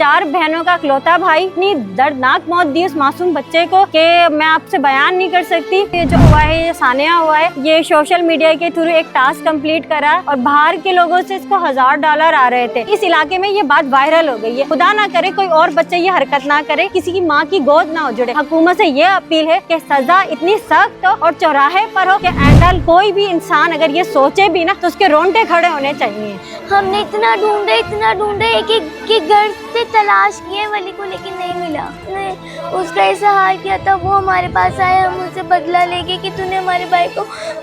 4 बहनों का इकलौता भाई, इतनी दर्दनाक मौत दी उस मासूम बच्चे को कि मैं आपसे बयान नहीं कर सकती। ये जो हुआ है, ये सानिया हुआ है, ये सोशल मीडिया के थ्रू एक टास्क कंप्लीट करा और बाहर के लोगों से इसको $1000 आ रहे थे। इस इलाके में ये बात वायरल हो गई है। खुदा ना करे कोई और बच्चा ये हरकत ना करे, किसी की माँ की गोद ना उजड़े। हुकूमत से ये अपील है कि सजा इतनी सख्त हो और चौराहे पर हो कि आइंदा कोई भी इंसान अगर ये सोचे भी ना तो उसके रोंगटे खड़े होने चाहिए। हमने इतना ढूंढे एक घर से तलाश किए वली को, लेकिन नहीं मिला। उसका ऐसा हाल किया था, वो हमारे पास आया, हम उससे बदला लेके कि तूने हमारे भाई को,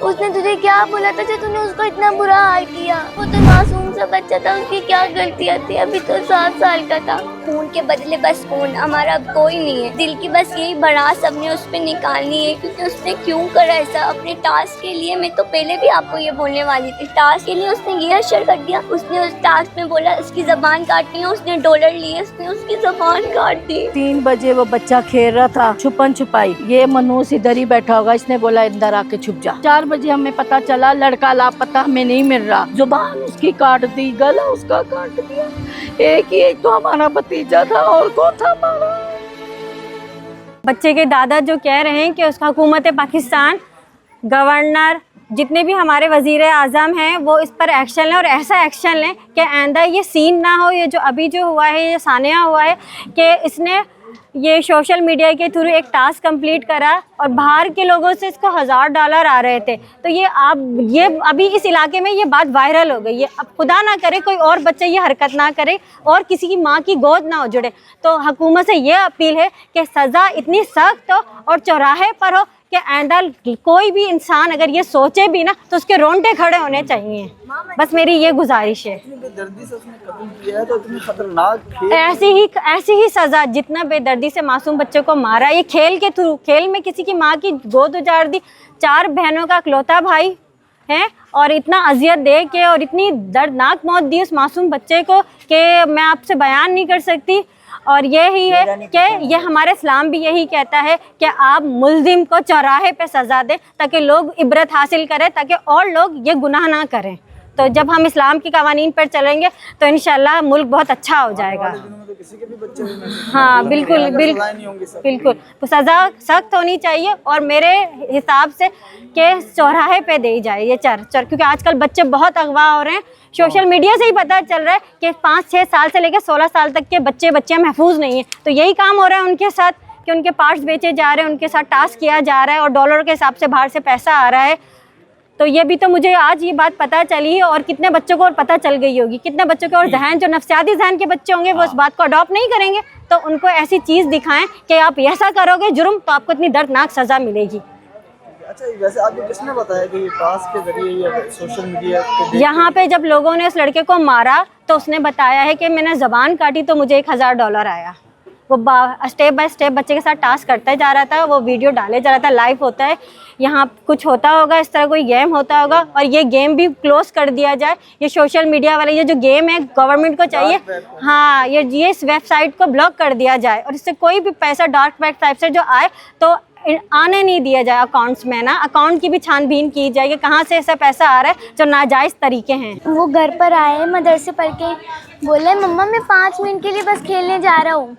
उसने तुझे क्या बोला था जो तूने उसको इतना बुरा हाल किया। वो तो मासूम सा बच्चा था, उसकी क्या गलतियाँ थी, अभी तो 7 साल का था। खून के बदले बस खून, हमारा अब कोई नहीं है। दिल की बस यही भड़ास हमने उस पर निकालनी है, क्योंकि उसने क्यों करा ऐसा अपने टास्क के लिए। मैं तो पहले भी आपको ये बोलने वाली थी, टास्क के लिए उसने ये अशर कर दिया। उसने उस टास्क में बोला उसकी ज़बान काटनी है, उसने $1 लिए, उसने उसकी ज़बान काट दी। 3 बजे वो बच्चा खेल रहा था, छुपन छुपाई, ये मनूस इधर ही बैठा होगा, इसने बोला अंदर आके छुप जा। 4 बजे हमें पता चला लड़का लापता, हमें नहीं मिल रहा। जुबान उसकी काट दी, गला उसका काट दिया। एक तो हमारा भतीजा था और कौन था हमारा। बच्चे के दादा जो कह रहे हैं कि उसका हुकूमत पाकिस्तान, गवर्नर, जितने भी हमारे वज़ीर आज़म हैं वो इस पर एक्शन लें और ऐसा एक्शन लें कि आइंदा ये सीन ना हो। ये जो अभी जो हुआ है, ये सानिया हुआ है कि इसने ये सोशल मीडिया के थ्रू एक टास्क कंप्लीट करा और बाहर के लोगों से इसको $1000 आ रहे थे। तो ये अभी इस इलाके में ये बात वायरल हो गई है। अब खुदा ना करे कोई और बच्चा ये हरकत ना करे और किसी की माँ की गोद ना उजड़े। तो हुकूमत से ये अपील है कि सज़ा इतनी सख्त हो और चौराहे पर हो कि आइंदा कोई भी इंसान अगर ये सोचे भी ना तो उसके रोंगटे खड़े होने चाहिए। बस मेरी ये गुजारिश है। बेदर्दी से उसने कत्ल किया है तो इतनी खतरनाक ऐसी ही सजा जितना बेदर्दी से मासूम बच्चे को मारा, ये खेल के थ्रू, खेल में किसी की माँ की गोद उजाड़ दी। 4 बहनों का इकलौता भाई है और इतना अजियत दे के और इतनी दर्दनाक मौत दी उस मासूम बच्चे को कि मैं आपसे बयान नहीं कर सकती। और यही है कि ये हमारे इस्लाम भी यही कहता है कि आप मुल्जिम को चौराहे पे सज़ा दें ताकि लोग इबरत हासिल करें, ताकि और लोग ये गुनाह ना करें। तो जब हम इस्लाम की कवानीन पर चलेंगे तो इंशाल्लाह मुल्क बहुत अच्छा हो जाएगा। तो किसी के भी बच्चे हाँ बिल्कुल तो सज़ा सख्त होनी चाहिए और मेरे हिसाब से कि चौराहे पे दी जाए ये चर क्योंकि आजकल बच्चे बहुत अगवा हो रहे हैं। सोशल मीडिया से ही पता चल रहा है कि 5-6 साल से लेकर 16 साल तक के बच्चे महफूज नहीं हैं। तो यही काम हो रहा है उनके साथ कि उनके पार्ट्स बेचे जा रहे हैं, उनके साथ टास्क किया जा रहा है और डॉलर के हिसाब से बाहर से पैसा आ रहा है। तो ये भी तो मुझे आज ये बात पता चली है और कितने बच्चों को और पता चल गई होगी। कितने बच्चों के और जहन जो नफ्सियाती जहन के बच्चे होंगे वो इस बात को अडॉप्ट नहीं करेंगे। तो उनको ऐसी चीज़ दिखाएं कि आप ऐसा करोगे जुर्म तो आपको इतनी दर्दनाक सज़ा मिलेगी। अच्छा, वैसे आपको किसने बताया कि ये टास्क के जरिए या सोशल मीडिया यहाँ पे जब लोगों ने उस लड़के को मारा तो उसने बताया है कि मैंने ज़बान काटी तो मुझे $1000 आया। वो स्टेप बाय स्टेप बच्चे के साथ टास्क करता जा रहा था, वो वीडियो डाले जा रहा था, लाइव होता है। यहाँ कुछ होता होगा, इस तरह कोई गेम होता होगा और ये गेम भी क्लोज कर दिया जाए। ये सोशल मीडिया वाले ये जो गेम है गवर्नमेंट को चाहिए, हाँ ये इस वेबसाइट को ब्लॉक कर दिया जाए और इससे कोई भी पैसा डार्क वेब साइट से जो आए तो आने नहीं दिया जाए अकाउंट्स में ना। अकाउंट की भी छानबीन की जाए कि कहाँ से ऐसा पैसा आ रहा है जो नाजायज़ तरीके हैं। वो घर पर आए मदरसे पढ़ के, बोले मम्मा मैं 5 मिनट के लिए बस खेलने जा रहा हूँ।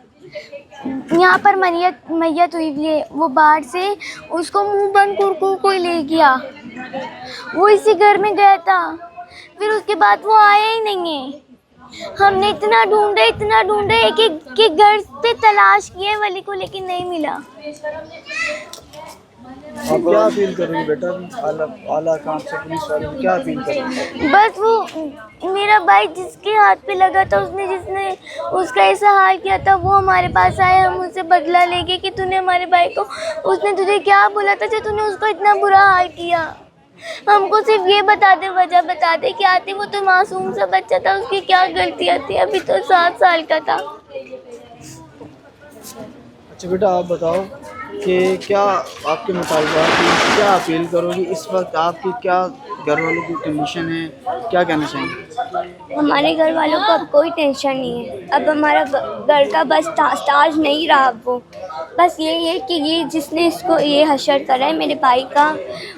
यहाँ पर मैयत हुई है, वो बाहर से उसको मुंह बंद कुरकुर कोई ले गया। वो इसी घर में गया था, फिर उसके बाद वो आया ही नहीं है। हमने इतना ढूंढे एक घर से तलाश किए वली को, लेकिन नहीं मिला। आप क्या अपील करेंगे बेटा आला कान से, पुलिस वाले को क्या अपील करेंगे? बस वो मेरा भाई जिसके हाथ पे लगा था, जिसने उसका ऐसा हाल किया था, वो हमारे पास आया, हम उससे बदला लेके कि तूने हमारे भाई को, उसने तुझे क्या बोला था जो तूने उसको इतना बुरा हाल किया। हमको सिर्फ ये बता दे, वजह बता दे कि आते वो तो मासूम सा बच्चा था, उसकी क्या गलतियाँ थी, अभी तो 7 साल का था। अच्छा बेटा, आप बताओ कि क्या आपके मुताबिक क्या अपील करोगी इस वक्त, आपकी क्या घर वालों की कंडीशन है, क्या कहना चाहेंगे? हमारे घर वालों को अब कोई टेंशन नहीं है। अब हमारा घर का बस ताज नहीं रहा अब वो। बस ये है कि ये जिसने इसको ये हशर करा है मेरे भाई का,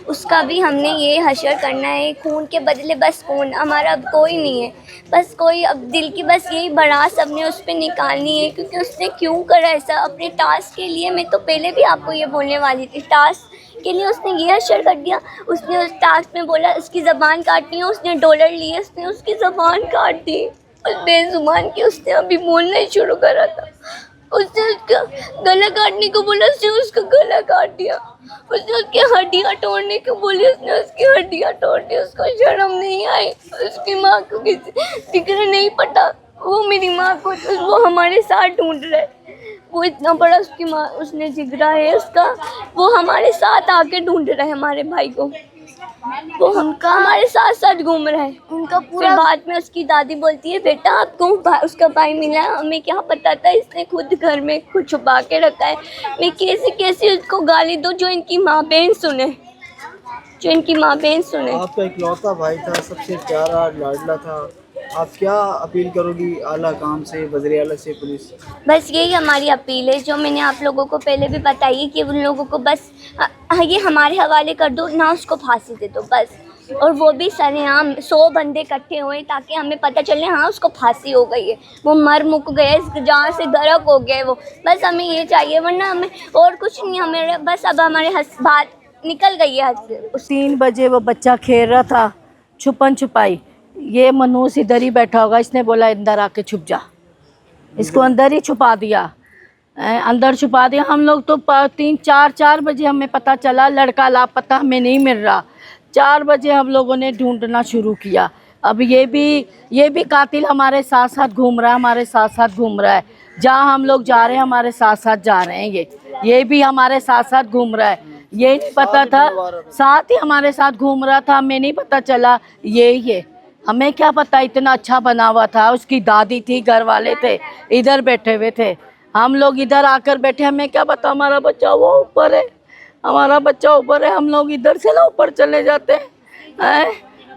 उसका भी हमने ये हशर करना है। खून के बदले बस खून, हमारा अब कोई नहीं है। बस कोई अब दिल की बस यही भड़ास हमने उस पर निकालनी है, क्योंकि उसने क्यों करा ऐसा अपने टास्क के लिए। मैं तो पहले भी आपको ये बोलने वाली थी, टास्क के लिए उसने ये हशर कर दिया। उसने उस टास्क में बोला उसकी ज़बान काटनी है, उसने डॉलर लिए, उसने उसकी ज़बान काट दी। और बेजुबान की उसने अभी बोलना ही शुरू करा था। उसने उसका गला काटने को बोला, उसने उसका गला काट दिया। उसने उसकी हड्डियाँ तोड़ने को बोली, उसने उसकी हड्डियाँ तोड़ दी। उसको शर्म नहीं आई। उसकी माँ को किसी जिक्र नहीं पता। वो मेरी माँ को वो हमारे साथ ढूंढ रहा है। वो इतना बड़ा उसकी माँ उसने जिगरा है उसका, वो हमारे साथ आके ढूंढ रहा है हमारे भाई को। वो हमका हमारे साथ साथ घूम रहा है। उनका पूरा बाद में उसकी दादी बोलती है, बेटा आपको उसका भाई मिला है, हमें क्या पता था, इसने खुद घर में खुद छुपा के रखा है। मैं कैसे कैसे उसको गाली दूँ जो इनकी माँ बहन सुने, जो इनकी माँ बहन सुने। आपका इकलौता भाई था, सबसे प्यारा लाडला था, आप क्या अपील करोगी आला काम से, वज़ीर आला से, पुलिस? बस यही हमारी अपील है जो मैंने आप लोगों को पहले भी बताई है कि उन लोगों को बस ये हमारे हवाले कर दो ना, उसको फांसी दे दो बस। और वो भी सरेआम 100 बंदे इकट्ठे हुए ताकि हमें पता चले हाँ उसको फांसी हो गई है, वो मर मुक गए, जहाँ से गर्क हो गए वो। बस हमें ये चाहिए, वरना हमें और कुछ नहीं। हमें बस अब हमारे बात निकल गई है हद से। 3 बजे वो बच्चा खेल रहा था, छुपन छुपाई। ये मनूस इधर ही बैठा होगा, इसने बोला अंदर आके छुप जा। इसको अंदर ही छुपा दिया, अंदर छुपा दिया। हम लोग तो 3-4 बजे हमें पता चला लड़का लापता, हमें नहीं मिल रहा। 4 बजे हम लोगों ने ढूंढना शुरू किया। अब ये भी कातिल हमारे साथ साथ घूम रहा है, हमारे साथ साथ घूम रहा है। जहाँ हम लोग जा रहे हैं हमारे साथ साथ जा रहे हैं। ये भी हमारे साथ साथ घूम रहा है। ये नहीं पता था, साथ ही हमारे साथ घूम रहा था, हमें नहीं पता चला ये हमें क्या पता, इतना अच्छा बना हुआ था। उसकी दादी थी, घर वाले थे, इधर बैठे हुए थे, हम लोग इधर आकर बैठे। हमें क्या पता हमारा बच्चा वो ऊपर है, हमारा बच्चा ऊपर है। हम लोग इधर से ना ऊपर चले जाते हैं।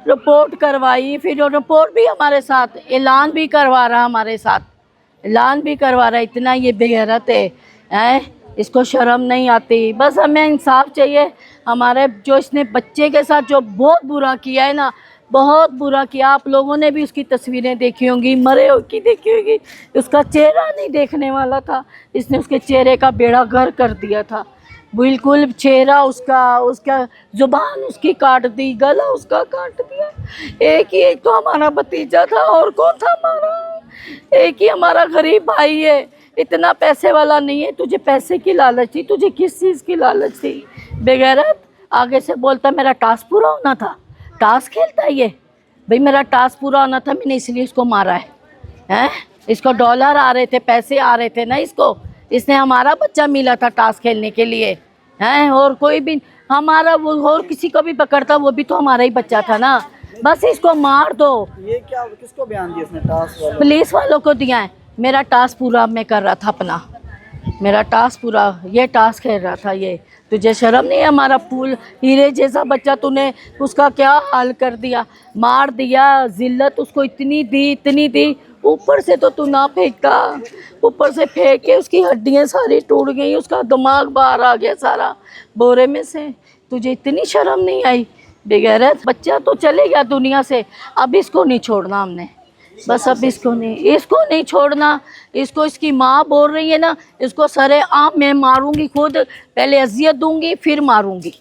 रिपोर्ट करवाई, फिर रिपोर्ट भी हमारे साथ, ऐलान भी करवा रहा हमारे साथ, ऐलान भी करवा रहा। इतना ये बेगैरत है, इसको शर्म नहीं आती। बस हमें इंसाफ चाहिए। हमारे जो इसने बच्चे के साथ जो बहुत बुरा किया है ना, बहुत बुरा किया। आप लोगों ने भी उसकी तस्वीरें देखी होंगी, मरे हो की देखी होगी। उसका चेहरा नहीं देखने वाला था, इसने उसके चेहरे का बेड़ा गर्क कर दिया था। बिल्कुल चेहरा उसका जुबान उसकी काट दी, गला उसका काट दिया। एक तो हमारा भतीजा था, और कौन था हमारा? एक ही हमारा गरीब भाई है, इतना पैसे वाला नहीं है। तुझे पैसे की लालच थी, तुझे किस चीज़ की लालच थी? बेगैरत। आगे से बोलता मेरा टास्क पूरा होना था। टास्क खेलता है ये भाई, मेरा टास्क पूरा होना था, मैंने इसलिए इसको मारा है। इसको डॉलर आ रहे थे, पैसे आ रहे थे ना इसको। इसने हमारा बच्चा मिला था टास्क खेलने के लिए, हैं? और कोई भी हमारा वो और किसी को भी पकड़ता, वो भी तो हमारा ही बच्चा था ना। बस इसको मार दो। ये क्या, किसको बयान दिया इसने? टास्क वालों? पुलिस वालों को दिया है। मेरा टास्क पूरा मैं कर रहा था अपना, मेरा टास्क पूरा, ये टास्क खेल रहा था। ये तुझे शर्म नहीं है? हमारा फूल हीरे जैसा बच्चा तूने उसका क्या हाल कर दिया, मार दिया। जिल्लत उसको इतनी दी, ऊपर से तो तू ना फेंकता, ऊपर से फेंक के उसकी हड्डियाँ सारी टूट गई, उसका दिमाग बाहर आ गया सारा बोरे में से। तुझे इतनी शर्म नहीं आई? बेगैरत। बच्चा तो चले गया दुनिया से, अब इसको नहीं छोड़ना हमने। बस अब इसको नहीं छोड़ना। इसको इसकी माँ बोल रही है ना, इसको सरे आम मैं मारूंगी खुद। पहले अजियत दूंगी फिर मारूंगी,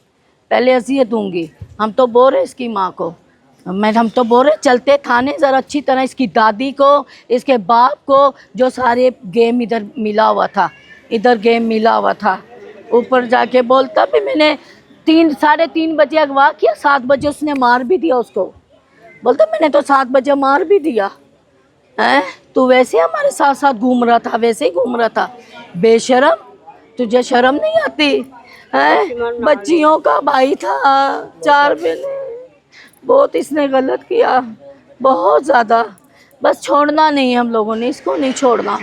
पहले अजियत दूंगी। हम तो बोल रहे इसकी माँ को, हम तो बोल रहे चलते थाने ज़रा अच्छी तरह। इसकी दादी को, इसके बाप को, जो सारे गेम इधर मिला हुआ था, इधर गेम मिला हुआ था। ऊपर जाके बोलता भी मैंने 3-3:30 बजे अगवा किया, 7 बजे उसने मार भी दिया उसको। बोलता मैंने तो 7 बजे मार भी दिया। हैं? तू वैसे हमारे साथ साथ घूम रहा था, वैसे ही घूम रहा था। बेशरम, तुझे शर्म नहीं आती? हैं? बच्चियों का भाई था, 4 बहनें। बहुत इसने गलत किया, बहुत ज़्यादा। बस छोड़ना नहीं हम लोगों ने, इसको नहीं छोड़ना।